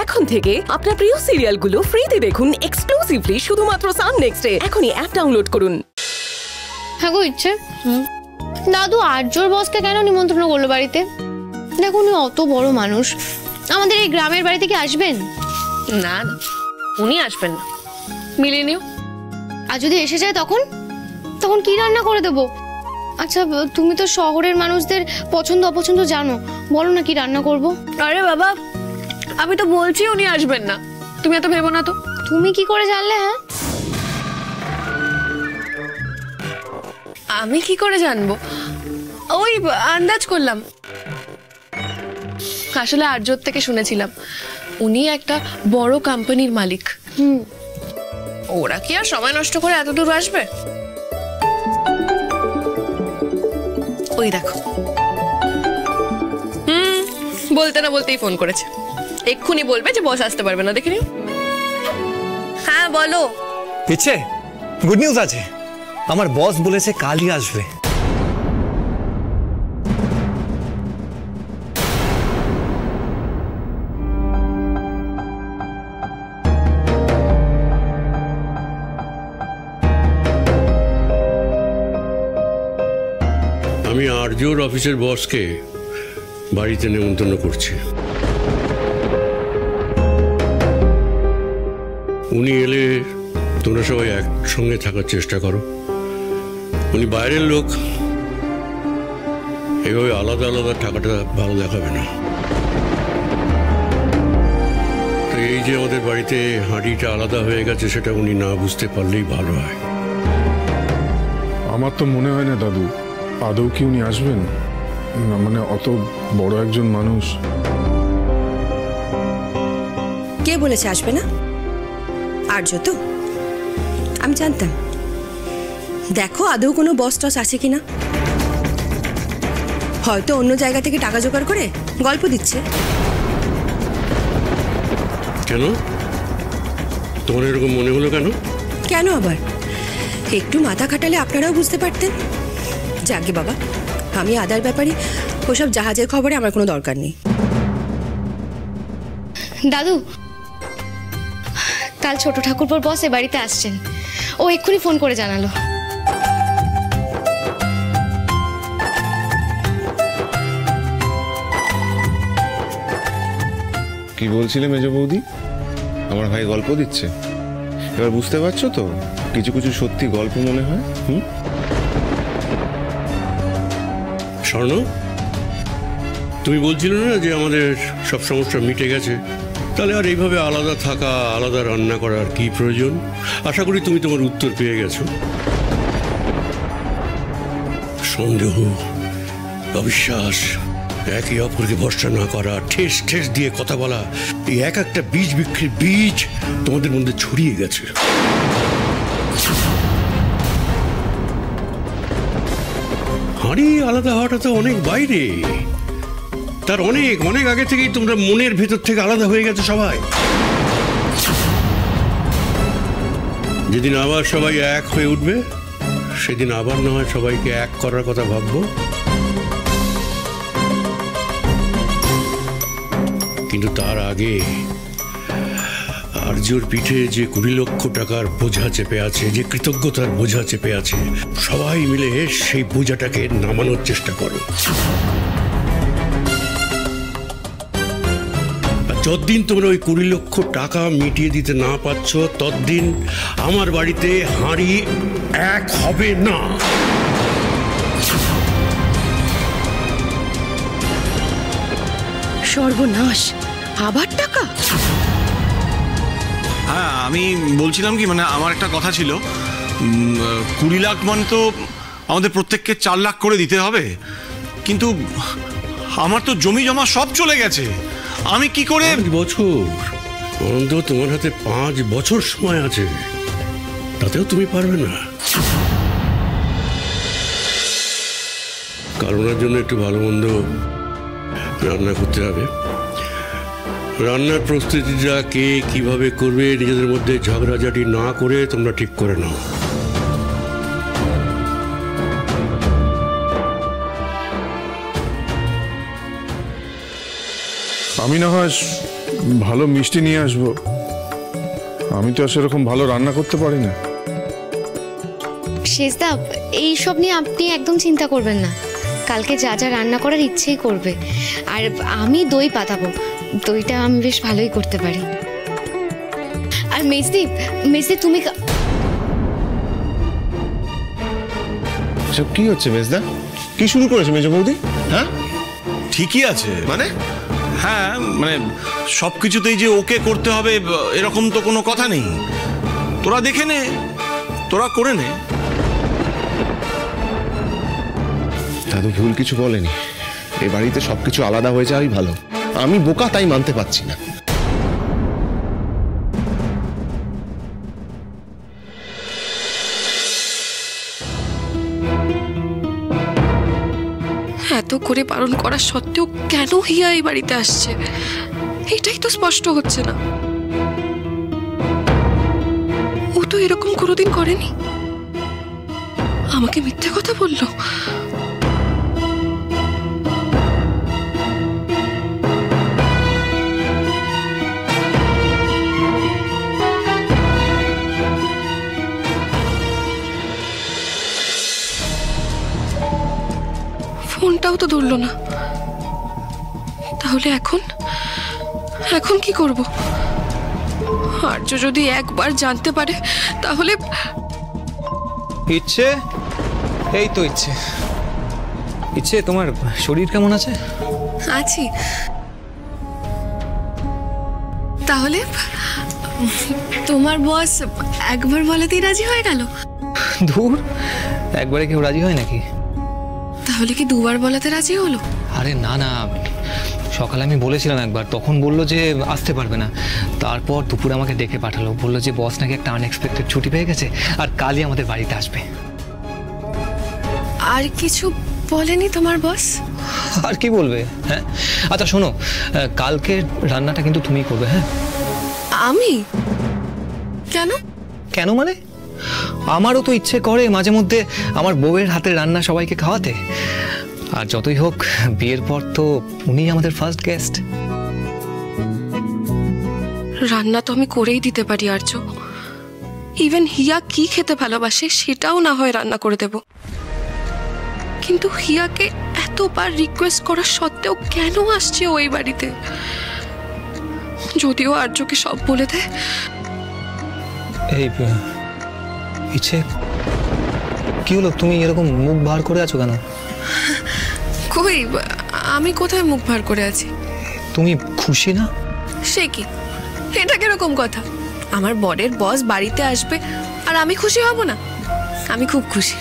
এখন থেকে আপনার প্রিয় সিরিয়ালগুলো ফ্রিতে দেখুন এক্সক্লুসিভলি শুধুমাত্র সান নেক্সটে। এখনই অ্যাপ ডাউনলোড করুন। হ্যাঁ গো ইচ্ছে, দাদু আর্যর বসকে কেন নিমন্ত্রণ করলো বাড়িতে? দেখুন অত বড় মানুষ, আমাদের এই গ্রামের বাড়িতে কি আসবেন? না না, উনি আসবেন না, মিলিয়ে নিও। আর যদি এসে যায় তখন তখন কি রান্না করে দেবো? আচ্ছা তুমি তো শহরের মানুষদের পছন্দ অপছন্দ জানো, বলো না কি রান্না করব? আরে বাবা, আমি তো বলছি উনি আসবেন না, তুমি এত ভেবো না তো। তুমি কি করে জানলে? হ্যাঁ আমি কি করে জানবো? ওই আন্দাজ করলাম। আসলে আর্যর থেকে শুনেছিলাম উনি একটা বড় কোম্পানির মালিক। ওরা কি আর সময় নষ্ট করে এত দূর আসবে? ওই দেখো, বলতে না বলতেই ফোন করেছে। এক্ষুনি বলবে যে বস আসতে পারবে না, দেখে নিও। হ্যাঁ বলো। ইচ্ছে, গুড নিউজ আছে। আমার বস বলেছে কালই আসবে। আমি আর্যর অফিসের বসকে বাড়িতে নেমন্তন্ন করছি। উনি এলে তোমরা সবাই একসঙ্গে থাকার চেষ্টা করো। উনি বাইরের লোক, এভাবে আলাদা আলাদা থাকাটা ভালো দেখাবে না। তো এই যে আমাদের বাড়িতে হাঁড়িটা আলাদা হয়ে গেছে, সেটা উনি না বুঝতে পারলেই ভালো হয়। আমার তো মনে হয় না দাদু আদৌ কি উনি আসবেন, মানে অত বড় একজন মানুষ। কে বলেছে আসবে না? আর্য তো, আমি জানতাম। দেখো আদৌ কোনো বস টস আছে কিনা, হয়তো অন্য জায়গা থেকে টাকা জোগাড় করে গল্প দিচ্ছে। কেন তোমার এরকম মনে হলো? কেন কেন আবার? একটু মাথা খাটালে আপনারাও বুঝতে পারতেন। যাকে বাবা, আমি আদার ব্যাপারে ওসব জাহাজের খবরে আমার কোনো দরকার নেই। দাদু, কাল ছোট ঠাকুরপোর বস এ বাড়িতে আসছেন, ও এক্ষুনি ফোন করে জানালো। কি বলছিলে মেজ বৌদি? আমার ভাই গল্প দিচ্ছে। এবার বুঝতে পারছো তো, কিছু কিছু সত্যি গল্প মনে হয়। স্বর্ণ, তুমি বলছিলে না যে আমাদের সব সমস্যা মিটে গেছে? তাহলে আর এইভাবে আলাদা থাকা, আলাদা রান্না করার কি প্রয়োজন? আশা করি তুমি তোমার উত্তর পেয়ে গেছো। সন্দেহ, অবিশ্বাস, একে অপরকে ভরসা না করা, ঠেস ঠেস দিয়ে কথা বলা, এই এক একটা বীজ বিক্রির বীজ তোমাদের মধ্যে ছড়িয়ে গেছে। হাঁড়ি আলাদা হওয়াটা তো অনেক বাইরে, তার অনেক অনেক আগে থেকেই তোমরা মনের ভেতর থেকে আলাদা হয়ে গেছে সবাই। যেদিন আবার সবাই এক হয়ে উঠবে, সেদিন আবার না হয় সবাইকে এক করার কথা ভাববো। কিন্তু তার আগে আর্যর পিঠে যে 20 লক্ষ টাকার বোঝা চেপে আছে, যে কৃতজ্ঞতার বোঝা চেপে আছে, সবাই মিলে সেই বোঝাটাকে নামানোর চেষ্টা করো। যতদিন তোমরা ওই 20 লক্ষ টাকা মিটিয়ে দিতে না পারছো, ততদিন আমার বাড়িতে হাঁড়ি এক হবে না। সর্বনাশ, আবার টাকা? হ্যাঁ, আমি বলছিলাম কি, মানে আমার একটা কথা ছিল, 20 লাখ মানে তো আমাদের প্রত্যেককে 4 লাখ করে দিতে হবে। কিন্তু আমার তো জমি জমা সব চলে গেছে, আমি কি করে? 5 বছর, অন্তত তোমার হাতে 5 বছর সময় আছে, তাতেও তুমি পারবে না। কারণের জন্য একটু ভালো মন্দ রান্না করতে হবে। রান্নার প্রস্তুতিটা কে কিভাবে করবে, নিজেদের মধ্যে ঝগড়াঝাটি না করে তোমরা ঠিক করে নাও। আমি না হয় ভালো মিষ্টি নিয়ে আসবো। আমি তো আর সেরকম ভালো রান্না করতে পারি না। শেষদা, এইসব নিয়ে আপনি একদম চিন্তা করবেন না। কালকে যা যা রান্না করার ইচ্ছেই করবে। আর আমি দই পাতাবো, দইটা আমি বেশ ভালোই করতে পারি। আর মেজদি, তুমি সব কি হচ্ছে মেজদা? কি শুরু করেছে মেজ বৌদি? হ্যাঁ, ঠিকই আছে মানে, হ্যাঁ মানে সব কিছুতেই যে ওকে করতে হবে এরকম তো কোনো কথা নেই। তোরা দেখে নে, তোরা করে নে। দাদু ভুল কিছু বলেনি। এ বাড়িতে সবকিছু আলাদা হয়ে যাওয়াই ভালো। আমি বোকা, তাই মানতে পারছি না। এত করে বারণ করা সত্ত্বেও কেন হিয়া এই বাড়িতে আসছে, এটাই তো স্পষ্ট হচ্ছে না। ও তো এরকম কোনোদিন করেনি, আমাকে মিথ্যে কথা বললো। ফোনটাও তো ধরলো না। তাহলে এখন কি করব? আর্য যদি একবার জানতে পারে তাহলে। ইচ্ছে, এই তো ইচ্ছে। ইচ্ছে, তোমার শরীর কেমন আছে? আছি। তাহলে তোমার বস একবার বলাতেই রাজি হয়ে গেল? দূর, একবারে কেউ রাজি হয় নাকি? তাহলে কি দুবার বলাতে রাজি হলো? আরে না না, সকালে আমি বলেছিলাম একবার, তখন বললো যে আসতে পারবে না। তারপর দুপুরে আমাকে ডেকে পাঠালো, বললো যে বস নাকি একটা আনএক্সপেক্টেড ছুটি পেয়ে গেছে আর কালই আমাদের বাড়িতে আসবে। আর কিছু বলেনি তোমার বস? আর কি বলবে? হ্যাঁ, আচ্ছা শোনো, কালকে রান্নাটা কিন্তু তুমিই করবে। হ্যাঁ। আমি? কেন? কেন মানে, আমারও তো ইচ্ছে করে মাঝে মধ্যে আমার বউয়ের হাতের রান্না সবাইকে খাওয়াতে। আর যতই হোক বিয়ের পর তো উনি আমাদের ফার্স্ট গেস্ট। রান্না তো আমি করেই দিতে পারি আর্য। ইভেন হিয়া কি খেতে ভালোবাসে সেটাও না হয় রান্না করে দেব। কিন্তু হিয়াকে এতবার রিকোয়েস্ট করা সত্ত্বেও কেন আসছে ওই বাড়িতে? যদিও আর্যকে সব বলে দেয়। এই ইচ্ছে, কি হলো? তুমি এরকম মুখ ভার করে আছো কেন? কই, আমি কোথায় মুখ ভার করে আছি? তুমি খুশি না? সে কি, এটা কিরকম কথা? আমার বরের বস বাড়িতে আসবে আর আমি খুশি হব না? আমি খুব খুশি।